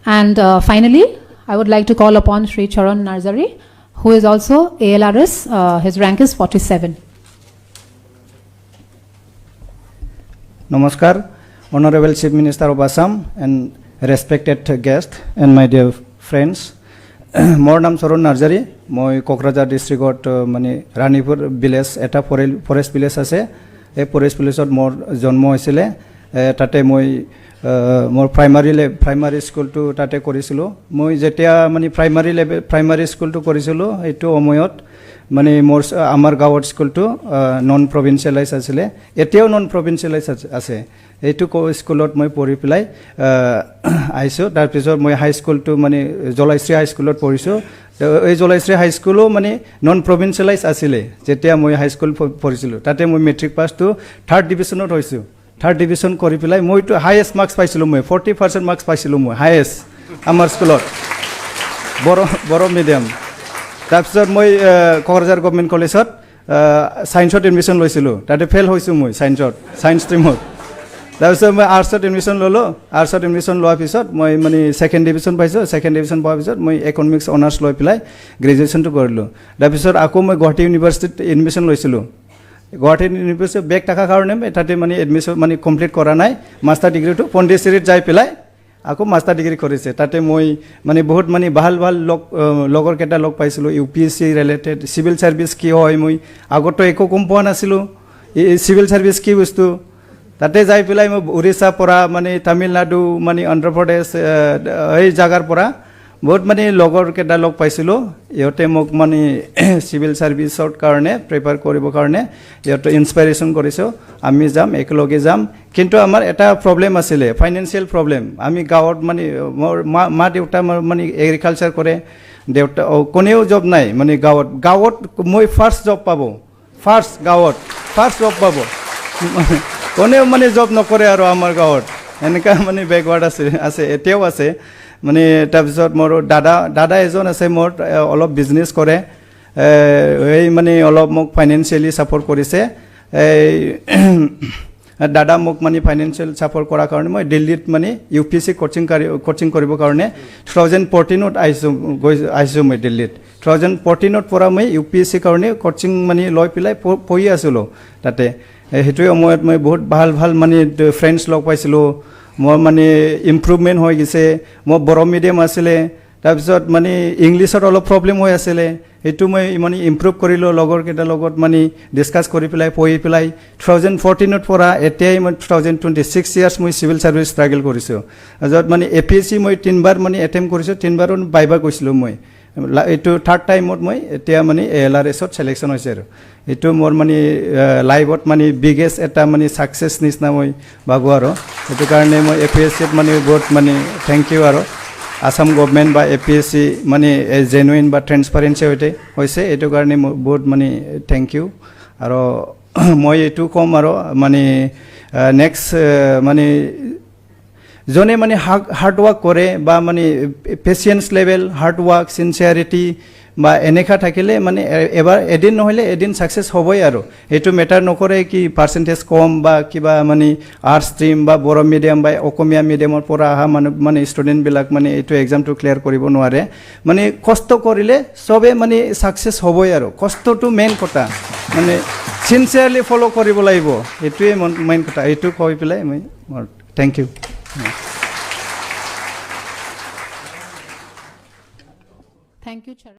And finally, I would like to call upon Sri Charan Narzari, who is also ALRS. His rank is 47. Namaskar, Honorable Chief Minister of Assam and respected guest and my dear friends. More naam Charan Narzari, moi Kokrajhar district mane Ranipur village eta forest village ase. এই forest village মোৰ জন্ম হৈছিলে তাতে মই মোৰ primary স্কুলটো তাতে কৰিছিলোঁ মই যেতিয়া মানে প্ৰাইমাৰী স্কুলটো কৰিছিলোঁ এইটো সময়ত মানে আমাৰ গাঁৱৰ স্কুলটো নন প্ৰভিন্সিয়েলাইজ আছিলে এতিয়াও নন প্ৰভিন্সিয়েলাইজ আছে এইটো স্কুলত মই পঢ়ি পেলাই আহিছোঁ তাৰপিছত মই হাই স্কুলটো মানে জলাইশ্ৰী হাই স্কুলত পঢ়িছোঁ এই জলাইশ্ৰী হাই স্কুলো মানে নন প্ৰভিন্সিয়েলাইজ আছিলে যেতিয়া মই হাই স্কুল পঢ়িছিলোঁ তাতে মই মেট্ৰিক পাছটো 3rd ডিভিজনত হৈছোঁ 3rd ডিভিজন কৰি পেলাই মইতো হাইয়েষ্ট মাৰ্কছ পাইছিলোঁ মই 40% মাৰ্কছ পাইছিলোঁ মই হাইয়েষ্ট আমাৰ স্কুলত বড়ো মিডিয়াম তাৰপিছত মই কোকৰাঝাৰ গভৰ্ণমেণ্ট কলেজত সায়েন্সত এডমিশ্যন লৈছিলোঁ তাতে ফেল হৈছোঁ মই সায়েন্স ষ্ট্ৰীমত তাৰপিছত মই আৰ্টছত এডমিশ্যন ল'লোঁ আৰ্টছত এডমিশ্যন লোৱাৰ পিছত মই মানে 2nd ডিভিজন পাইছোঁ 2nd ডিভিজন পোৱাৰ পিছত মই ইকনমিক্স অনাৰ্ছ লৈ পেলাই গ্ৰেজুৱেশ্যনটো কৰিলোঁ তাৰপিছত আকৌ মই গুৱাহাটী ইউনিভাৰ্চিটিত এডমিশ্যন লৈছিলোঁ গুৱাহাটী ইউনিভাৰ্চিটি বেক থকাৰ কাৰণে তাতে মানে এডমিশ্যন মানে কমপ্লিট কৰা নাই মাষ্টাৰ ডিগ্ৰীটো পণ্ডিচেৰীত যাই পেলাই আকৌ মাষ্টাৰ ডিগ্ৰী কৰিছে তাতে মই মানে বহুত মানে ভাল লগৰ কেইটা লগ পাইছিলোঁ UPSC ৰিলেটেড চিভিল ছাৰ্ভিচ কি হয় মই আগতো একো গম পোৱা নাছিলোঁ এই চিভিল ছাৰ্ভিচ কি বস্তু তাতে যাই পেলাই মই উৰিষ্যা পৰা মানে তামিলনাডু মানে অন্ধ্ৰপ্ৰদেশ এই জাগাৰ পৰা বহুত মানে লগৰ কেইটা লগ পাইছিলোঁ ইহঁতে মোক মানে চিভিল ছাৰ্ভিচৰ কাৰণে প্ৰিপেয়াৰ কৰিবৰ কাৰণে ইহঁতে ইনস্পাইৰেশ্যন কৰিছোঁ আমি যাম একেলগে যাম কিন্তু আমাৰ এটা প্ৰব্লেম আছিলে ফাইনেন্সিয়েল প্ৰব্লেম আমি গাঁৱত মানে মোৰ মা দেউতা মানে এগ্ৰিকালচাৰ কৰে দেউতা কোনেও জব নাই মানে গাঁৱত মই ফাৰ্ষ্ট জব পাব কোনেও মানে জব নকৰে আৰু আমাৰ গাঁৱত এনেকুৱা মানে বেকৱাৰ্ড আছে এতিয়াও আছে মানে তাৰপিছত মোৰ দাদা এজন আছে মোৰ অলপ বিজনেছ কৰে এই মানে অলপ মোক ফাইনেন্সিয়েলি ছাপোৰ্ট কৰিছে দাদা মোক মানে ফাইনেন্সিয়েল ছাপোৰ্ট কৰাৰ কাৰণে মই দিল্লীত মানে UPSC কোচিং কৰিবৰ কাৰণে 2014ত আহিছোঁ মই দিল্লীত 2014ত পৰা মই UPSC কাৰণে কোচিং মানে লৈ পেলাই পঢ়ি আছিলোঁ তাতে সেইটোৱে সময়ত মই বহুত ভাল মানে ফ্ৰেণ্ডছ লগ পাইছিলোঁ মোৰ মানে ইম্প্ৰুভমেণ্ট হৈ গৈছে মোৰ বড়ো মিডিয়াম আছিলে তাৰপিছত মানে ইংলিছত অলপ প্ৰব্লেম হৈ আছিলে সেইটো মই মানে ইম্প্ৰুভ কৰিলোঁ লগৰ কেইটাৰ লগত মানে ডিছকাছ কৰি পেলাই পঢ়ি পেলাই 2014ত পৰা এতিয়াই মই 2026 ইয়াৰ্ছ মই চিভিল ছাৰ্ভিচ ষ্ট্ৰাগল কৰিছোঁ য'ত মানে APSC মই 3বাৰ মানে এটেম্প কৰিছোঁ 3বাৰো বাইবা গৈছিলোঁ মই এইটো 3rd টাইমত মই এতিয়া মানে ALRSত ছিলেকশ্যন হৈছে আৰু এইটো মোৰ মানে লাইফত মানে বিগেষ্ট এটা মানে ছাকচেছ নিচিনা মই ভাবোঁ আৰু সেইটো কাৰণে মই APSCত মানে বহুত মানে থেংক ইউ আৰু আসাম গভৰ্ণমেণ্ট বা APSC মানে জেনুইন বা ট্ৰেন্সপাৰেঞ্চি হৈছে এইটো কাৰণে মই বহুত মানে থেংক ইউ আৰু মই এইটো ক'ম আৰু মানে নেক্সট মানে জনে মানে হাৰ্ড ৱাৰ্ক কৰে বা মানে পেচিয়েন্স লেভেল হাৰ্ড ৱাৰ্ক চিনচিয়াৰিটি বা এনেকা থাকিলে মানে এদিন নহ'লে এদিন ছাকচেছ হ'বই আৰু এইটো মেটাৰ নকৰে কি পাৰ্চেণ্টেজ কম বা কিবা মানে আৰ্টছ ষ্ট্ৰীম বা বড়ো মিডিয়াম বা অসমীয়া মিডিয়ামৰ পৰা অহা মানুহ মানে ষ্টুডেণ্টবিলাক মানে এইটো এক্সামটো ক্লিয়াৰ কৰিব নোৱাৰে মানে কষ্ট কৰিলে চবে মানে ছাকচেছ হ'বই আৰু কষ্টটো মেইন কথা মানে চিনচিয়াৰলি ফ'ল' কৰিব লাগিব এইটোৱে মেইন কথা এইটো কৈ পেলাই মই thank you Thank you, Charan.